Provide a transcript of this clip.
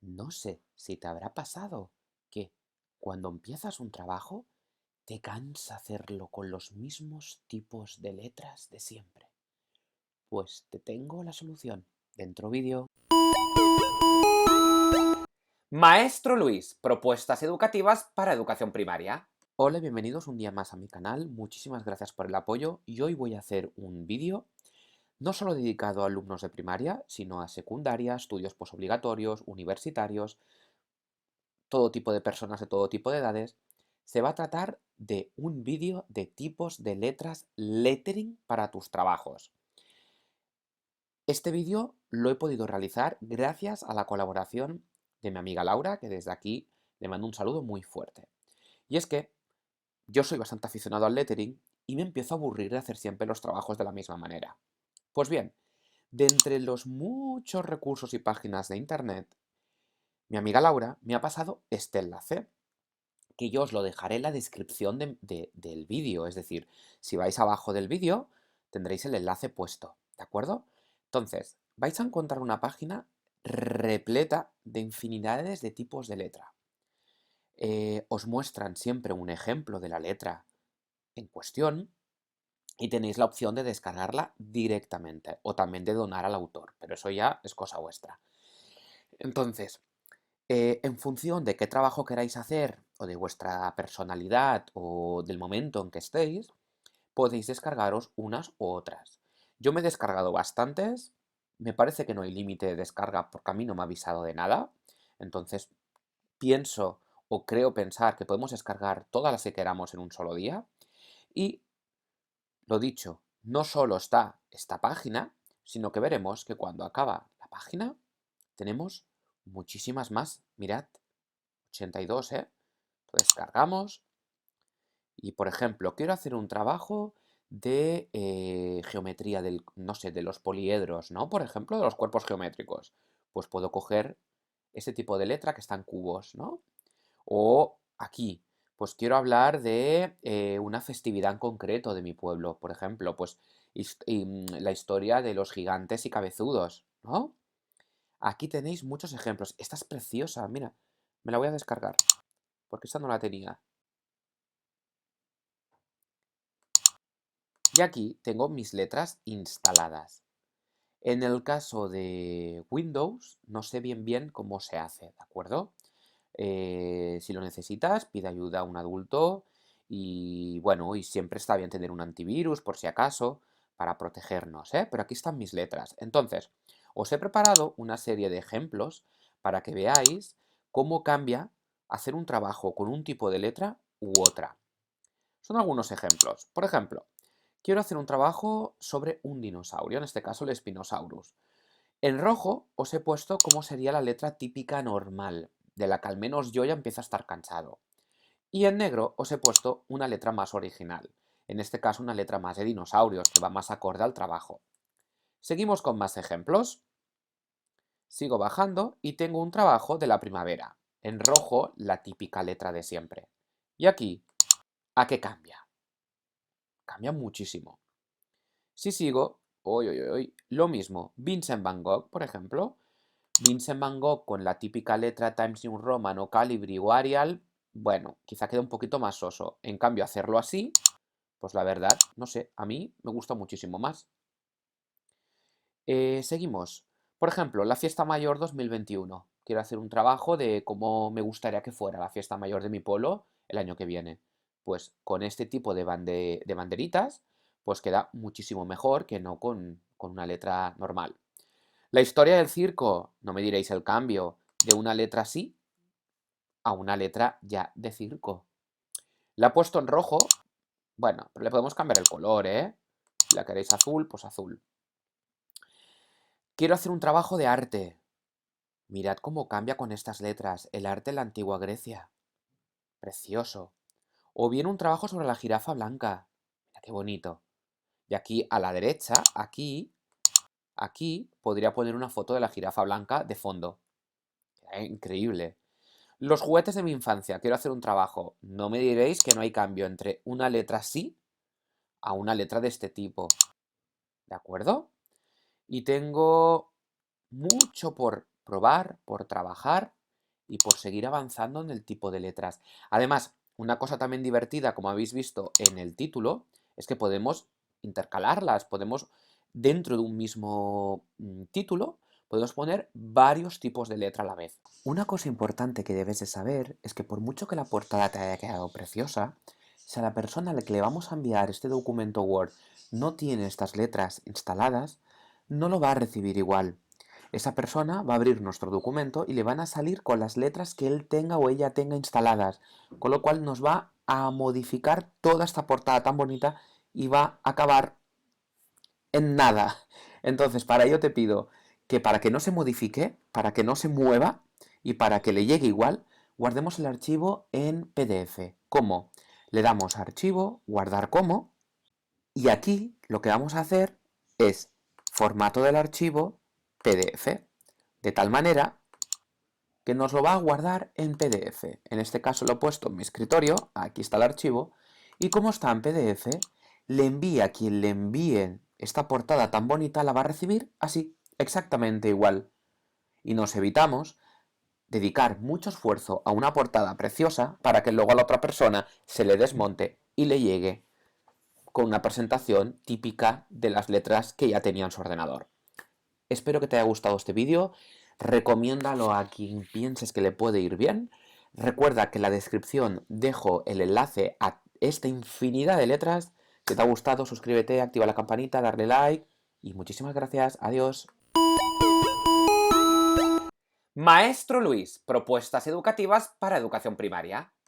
No sé si te habrá pasado que cuando empiezas un trabajo te cansa hacerlo con los mismos tipos de letras de siempre. Pues te tengo la solución. Dentro vídeo. Maestro Luis, propuestas educativas para educación primaria. Hola, bienvenidos un día más a mi canal. Muchísimas gracias por el apoyo y hoy voy a hacer un vídeo no solo dedicado a alumnos de primaria, sino a secundaria, estudios posobligatorios, universitarios, todo tipo de personas de todo tipo de edades. Se va a tratar de un vídeo de tipos de letras lettering para tus trabajos. Este vídeo lo he podido realizar gracias a la colaboración de mi amiga Laura, que desde aquí le mando un saludo muy fuerte. Y es que yo soy bastante aficionado al lettering y me empiezo a aburrir de hacer siempre los trabajos de la misma manera. Pues bien, de entre los muchos recursos y páginas de internet, mi amiga Laura me ha pasado este enlace, que yo os lo dejaré en la descripción del vídeo. Es decir, si vais abajo del vídeo, tendréis el enlace puesto, ¿de acuerdo? Entonces, vais a encontrar una página repleta de infinidades de tipos de letra. Os muestran siempre un ejemplo de la letra en cuestión y tenéis la opción de descargarla directamente o también de donar al autor, pero eso ya es cosa vuestra. Entonces, en función de qué trabajo queráis hacer, o de vuestra personalidad, o del momento en que estéis, podéis descargaros unas u otras. Yo me he descargado bastantes, me parece que no hay límite de descarga porque a mí no me ha avisado de nada, entonces pienso o creo pensar que podemos descargar todas las que queramos en un solo día. Y lo dicho, no solo está esta página, sino que veremos que cuando acaba la página tenemos muchísimas más. Mirad, 82, ¿eh? Lo descargamos y, por ejemplo, quiero hacer un trabajo de geometría del, no sé, de los poliedros, ¿no? Por ejemplo, de los cuerpos geométricos. Pues puedo coger ese tipo de letra que está en cubos, ¿no? O aquí, pues quiero hablar de una festividad en concreto de mi pueblo, por ejemplo, pues la historia de los gigantes y cabezudos, ¿no? Aquí tenéis muchos ejemplos. Esta es preciosa, mira, me la voy a descargar, porque esta no la tenía. Y aquí tengo mis letras instaladas. En el caso de Windows, no sé bien cómo se hace, ¿de acuerdo? Si lo necesitas, pide ayuda a un adulto y bueno, y siempre está bien tener un antivirus por si acaso para protegernos, ¿eh? Pero aquí están mis letras. Entonces, os he preparado una serie de ejemplos para que veáis cómo cambia hacer un trabajo con un tipo de letra u otra. Son algunos ejemplos. Por ejemplo, quiero hacer un trabajo sobre un dinosaurio, en este caso el Spinosaurus. En rojo os he puesto cómo sería la letra típica normal, de la que al menos yo ya empiezo a estar cansado. Y en negro os he puesto una letra más original, en este caso una letra más de dinosaurios, que va más acorde al trabajo. Seguimos con más ejemplos. Sigo bajando y tengo un trabajo de la primavera. En rojo, la típica letra de siempre. Y aquí, ¿a qué cambia? Cambia muchísimo. Si sigo, lo mismo, Vincent Van Gogh, por ejemplo. Vincent Van Gogh con la típica letra Times New Roman o Calibri o Arial, bueno, quizá quede un poquito más soso. En cambio, hacerlo así, pues la verdad, no sé, a mí me gusta muchísimo más. Seguimos. Por ejemplo, la fiesta mayor 2021. Quiero hacer un trabajo de cómo me gustaría que fuera la fiesta mayor de mi pueblo el año que viene. Pues con este tipo de banderitas, pues queda muchísimo mejor que no con una letra normal. La historia del circo, no me diréis el cambio de una letra así a una letra ya de circo. La he puesto en rojo, bueno, pero le podemos cambiar el color, ¿eh? Si la queréis azul, pues azul. Quiero hacer un trabajo de arte. Mirad cómo cambia con estas letras el arte en la antigua Grecia. Precioso. O bien un trabajo sobre la jirafa blanca. Mira qué bonito. Y aquí a la derecha, aquí podría poner una foto de la jirafa blanca de fondo. Increíble. Los juguetes de mi infancia. Quiero hacer un trabajo. No me diréis que no hay cambio entre una letra así a una letra de este tipo. ¿De acuerdo? Y tengo mucho por probar, por trabajar y por seguir avanzando en el tipo de letras. Además, una cosa también divertida, como habéis visto en el título, es que podemos intercalarlas, podemos, dentro de un mismo título, podemos poner varios tipos de letra a la vez. Una cosa importante que debes de saber es que por mucho que la portada te haya quedado preciosa, si a la persona a la que le vamos a enviar este documento Word no tiene estas letras instaladas, no lo va a recibir igual. Esa persona va a abrir nuestro documento y le van a salir con las letras que él tenga o ella tenga instaladas, con lo cual nos va a modificar toda esta portada tan bonita y va a acabar en nada. Entonces, para ello te pido que para que no se modifique, para que no se mueva y para que le llegue igual, guardemos el archivo en PDF. ¿Cómo? Le damos a archivo, guardar como, y aquí lo que vamos a hacer es formato del archivo PDF, de tal manera que nos lo va a guardar en PDF. En este caso lo he puesto en mi escritorio, aquí está el archivo, y como está en PDF, le envía a quien le envíe esta portada tan bonita, la va a recibir así, exactamente igual. Y nos evitamos dedicar mucho esfuerzo a una portada preciosa para que luego a la otra persona se le desmonte y le llegue con una presentación típica de las letras que ya tenía en su ordenador. Espero que te haya gustado este vídeo, recomiéndalo a quien pienses que le puede ir bien. Recuerda que en la descripción dejo el enlace a esta infinidad de letras. Si te ha gustado, suscríbete, activa la campanita, darle like y muchísimas gracias. Adiós. Maestro Luis, propuestas educativas para educación primaria.